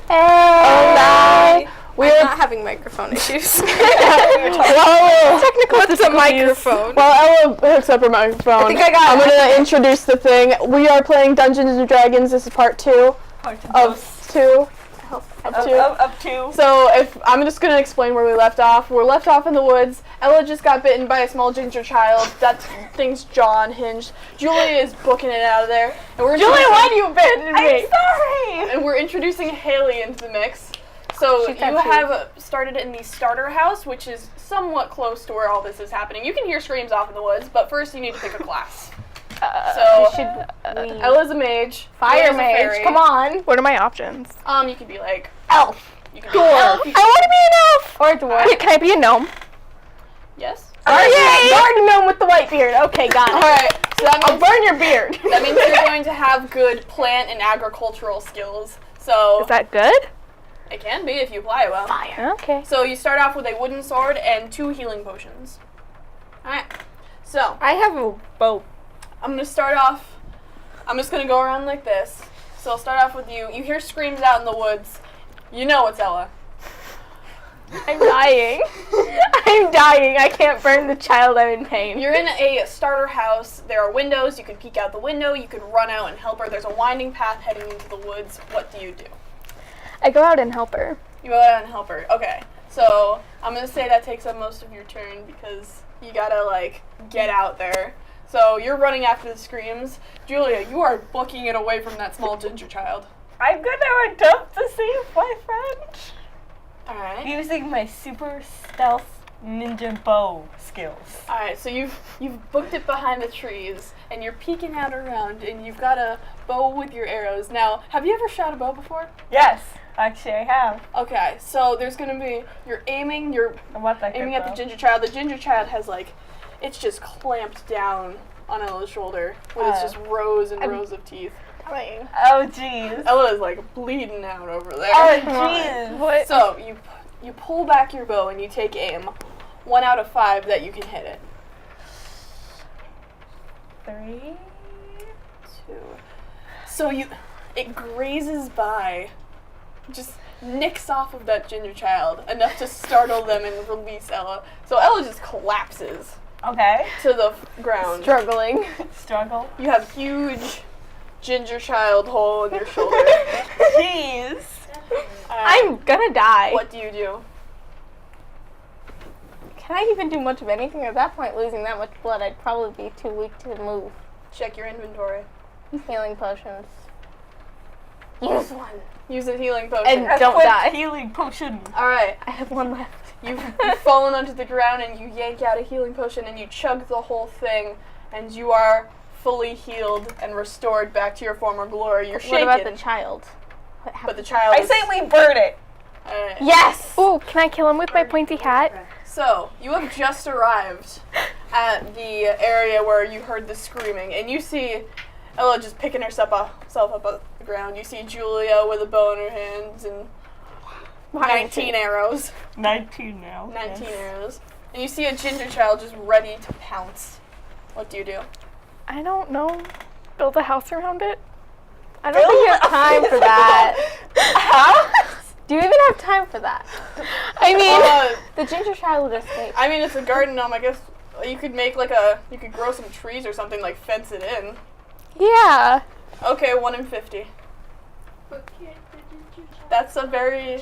Hey! We're not having microphone issues. Well, What's a microphone? Well, Ella hooks up her microphone. I think I got I'm it. going to introduce the thing. We are playing Dungeons and Dragons. This is part 2 of 2. Up to. So I'm just going to explain where we left off. We're left off in the woods. Ella just got bitten by a small ginger child. That thing's jaw unhinged. Julia is booking it out of there. And we're Julia, why do you bitten me? I'm sorry! And we're introducing Haley into the mix. So you have started in the starter house, which is somewhat close to where all this is happening. You can hear screams off in the woods, but first you need to pick a class. Ella's a mage. Fire Julia's a mage, fairy. come on. What are my options? You could be like Elf. you could be an elf. I want to be an elf. Or dwarf. Can I be a gnome? Yes. Garden gnome with the white beard. Okay, got it. Alright, so that I'll means, burn your beard. that means you're going to have good plant and agricultural skills. So Is that good? it can be if you apply it well. Fire. Okay. So you start off with a wooden sword and 2 healing potions. Alright. So I have a bow. I'm gonna start off. I'm just gonna go around like this. So I'll start off with you. You hear screams out in the woods. You know it's Ella. I'm dying. I'm dying. I can't burn the child. I'm in pain. You're in a starter house. There are windows. You could peek out the window. You could run out and help her. There's a winding path heading into the woods. What do you do? I go out and help her. You go out and help her. Okay. So I'm gonna say that takes up most of your turn because you gotta like get out there. So you're running after the screams. Julia, you are booking it away from that small ginger child. I'm gonna attempt to save my friend Alright. using my super stealth ninja bow skills. Alright, so you've booked it behind the trees and you're peeking out around and you've got a bow with your arrows. Now, have you ever shot a bow before? Yes, actually I have. Okay, so there's gonna be you're aiming at the ginger child. The ginger child has like it's just clamped down on Ella's shoulder with its just rows and rows of teeth. Oh jeez. Ella is like bleeding out over there. Oh jeez. What? So you pull back your bow and you take aim. 1 out of 5 that you can hit it. 3. 2. So it grazes by, just nicks off of that ginger child enough to startle them and release Ella. So Ella just collapses Okay. to the ground. Struggling. Struggle. You have huge ginger child hole in your shoulder. Jeez. I'm gonna die. What do you do? Can I even do much of anything? At that point, losing that much blood, I'd probably be too weak to move. Check your inventory. Healing potions. Use one. Use a healing potion. And don't die. Healing potion. Alright, I have one left. you've fallen onto the ground and you yank out a healing potion and you chug the whole thing and you are fully healed and restored back to your former glory. You're What shaken. about the child? What But happened? the child I is- say we burn it. Alright. Yes! Ooh, can I kill him with my pointy hat? So, you have just arrived at the area where you heard the screaming, and you see Ella just picking herself up off the ground. You see Julia with a bow in her hands and 19 arrows. 19 now. 19 yes. arrows. And you see a ginger child just ready to pounce. What do you do? I don't know. Build a house around it? I don't think you have time for that. How? Do you even have time for that? I mean, The ginger child just escaped. I mean, it's a garden gnome. I guess you could make you could grow some trees or something, like fence it in. yeah. Okay, 1 in 50. That's a very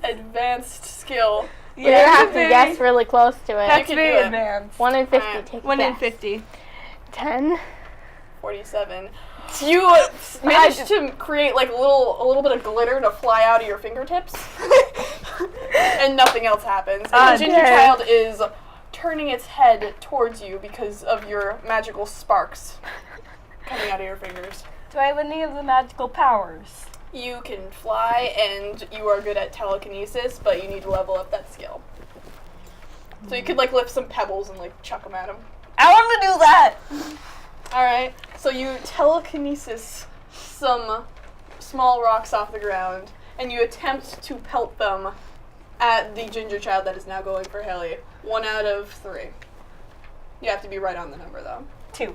advanced skill. You're gonna have to guess really close to it. That's- can do it. advanced. 1 in 50. Alright. Take a 1 in guess. 50. 10. 47. You managed to create like a little bit of glitter to fly out of your fingertips, and nothing else happens. And the ginger dang. child is turning its head towards you because of your magical sparks coming out of your fingers. Do I have any of the magical powers? You can fly, and you are good at telekinesis, but you need to level up that skill. So you could like lift some pebbles and like chuck them at him. I want to do that! Alright, so you telekinesis some small rocks off the ground, and you attempt to pelt them at the ginger child that is now going for Haley. 1 out of 3. You have to be right on the number, though. 2.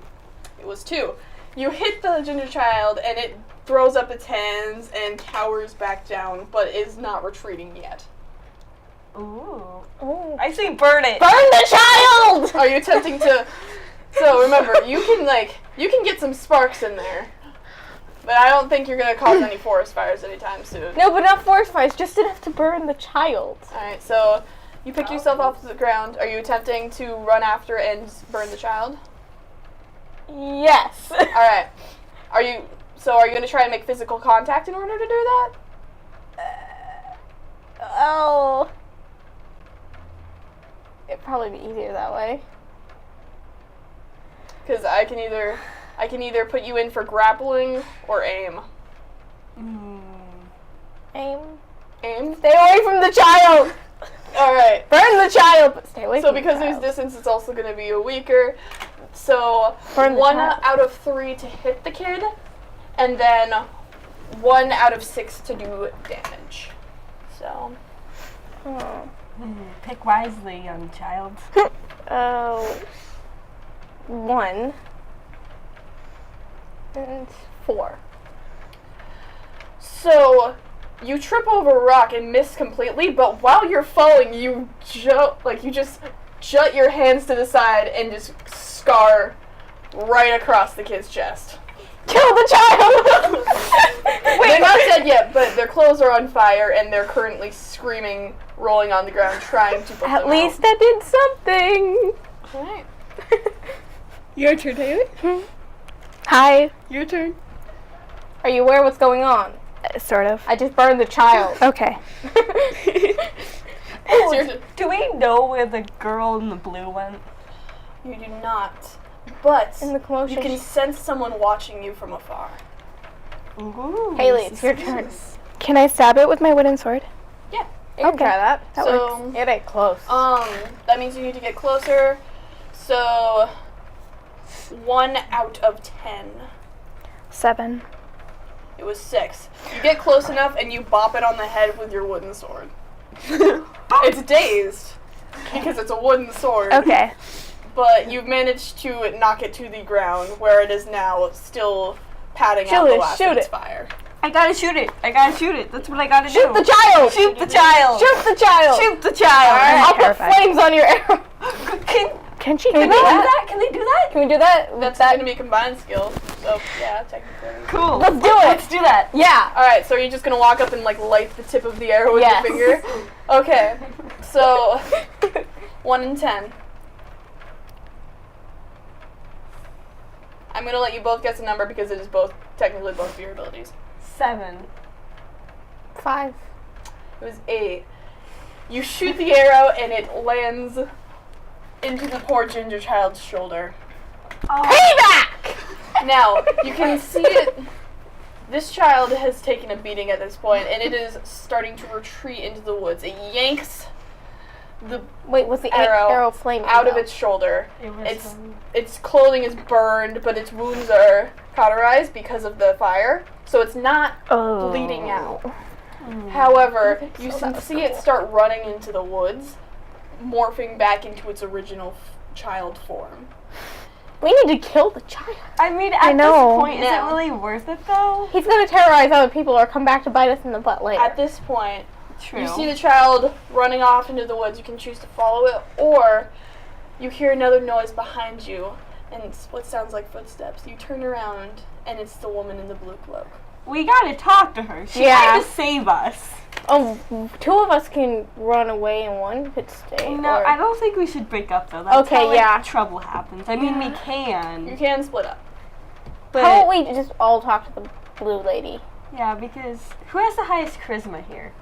It was 2. You hit the ginger child, and it throws up its hands and cowers back down, but is not retreating yet. Ooh. Ooh. I say burn it. Burn the child! Are you attempting to... So remember, you can get some sparks in there. But I don't think you're going to cause any forest fires anytime soon. No, but not forest fires, just enough to burn the child. Alright, so you pick yourself off the ground. Are you attempting to run after and burn the child? Yes. Alright. Are you going to try and make physical contact in order to do that? Oh. It'd probably be easier that way. Because I can either put you in for grappling or aim. Aim. Aim? Stay away from the child! Alright. Burn the child, but stay away So from the because child. there's distance, it's also going to be a weaker. So Burn the 1 child. out of 3 to hit the kid, and then 1 out of 6 to do damage. So Oh. Pick wisely, young child. Oh. 1. And 4. So you trip over a rock and miss completely, but while you're falling, you just jut your hands to the side and just scar right across the kid's chest. Kill the child! They're not dead yet, but their clothes are on fire and they're currently screaming, rolling on the ground, trying to put At them least I did something. out. Alright. Your turn, Haley. Hi. Your turn. Are you aware what's going on? Sort of. I just burned the child. Okay. It's your turn. Do we know where the girl in the blue went? You do not. But In the commotion. you can sense someone watching you from afar. Ooh. Haley, it's your turn. Can I stab it with my wooden sword? Yeah. You can try that. That So, It ain't close. that means you need to get closer. So, 1 out of 10. 7. It was 6. You get close enough and you bop it on the head with your wooden sword. It's dazed because it's a wooden sword. Okay. But you've managed to knock it to the ground where it is now still patting out the last Shoot of its it. fire. I gotta shoot it. That's what I gotta Shoot do. the child! Shoot the child. Shoot the child! Shoot the child. I'll put terrified. flames on your arrow. Can she Can do we do that? that? Can they do that? Can we do that? That's that. going to be a combined skill. So, yeah, technically. Cool. Let's do it. Let's do that. Yeah. Alright, so you're just going to walk up and, light the tip of the arrow with Yes. your finger? Okay. So, 1 in 10. I'm going to let you both guess a number because it is technically both of your abilities. 7. 5. It was 8. You shoot the arrow and it lands into the poor ginger child's shoulder. Payback! Now, you can see it. This child has taken a beating at this point, and it is starting to retreat into the woods. It yanks the Wait, was the Arrow arrow flaming? out of though? its shoulder. It was Its clothing is burned, but its wounds are cauterized because of the fire, so it's not Oh. bleeding out. However, you can see it start running into the woods, morphing back into its original child form. We need to kill the child. I mean, at know. this point, is it Now. really worth it though? He's gonna terrorize other people or come back to bite us in the butt later. At this point, True. you see the child running off into the woods. You can choose to follow it, or you hear another noise behind you, and it's what sounds like footsteps. You turn around, and it's the woman in the blue cloak. We gotta talk to her. She Yeah. might to save us. Oh, 2 of us can run away and 1 could stay. No, or- I don't think we should break up though. That's Okay, how, yeah. trouble happens. I mean, we You can. can split up. But How about we just all talk to the blue lady? yeah, because who has the highest charisma here?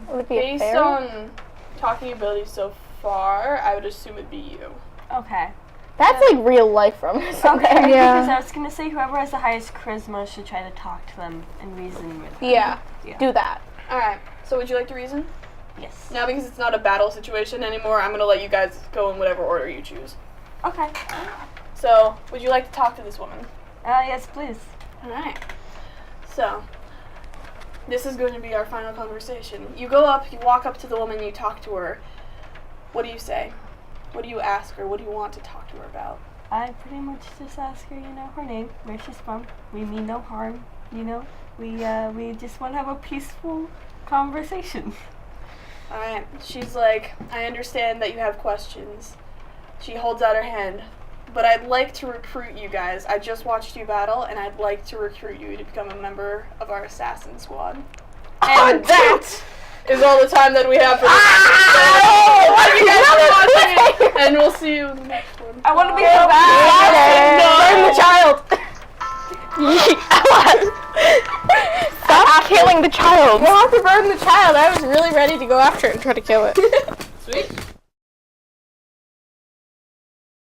Would it be a Based fairy? on talking abilities so far, I would assume it'd be you. Okay. That's like real life from us. Okay. Yeah. Because I was gonna say whoever has the highest charisma should try to talk to them and reason with them. Yeah. Yeah. Do that. Alright, so would you like to reason? Yes. Now, because it's not a battle situation anymore, I'm going to let you guys go in whatever order you choose. Okay. So, would you like to talk to this woman? Yes, please. Alright. So, this is going to be our final conversation. You go up, you walk up to the woman, you talk to her. What do you say? What do you ask her? What do you want to talk to her about? I pretty much just ask her, her name, where she's from. We mean no harm, We just want to have a peaceful conversation. Alright, she's like, I understand that you have questions. She holds out her hand. But I'd like to recruit you guys. I just watched you battle, and I'd like to recruit you to become a member of our assassin squad. And that is all the time that we have for this episode. Thank you guys for watching, and we'll see you in the next one. I want to be No. the child. Stop killing the child. We'll have to burn the child. I was really ready to go after it and try to kill it. Sweet.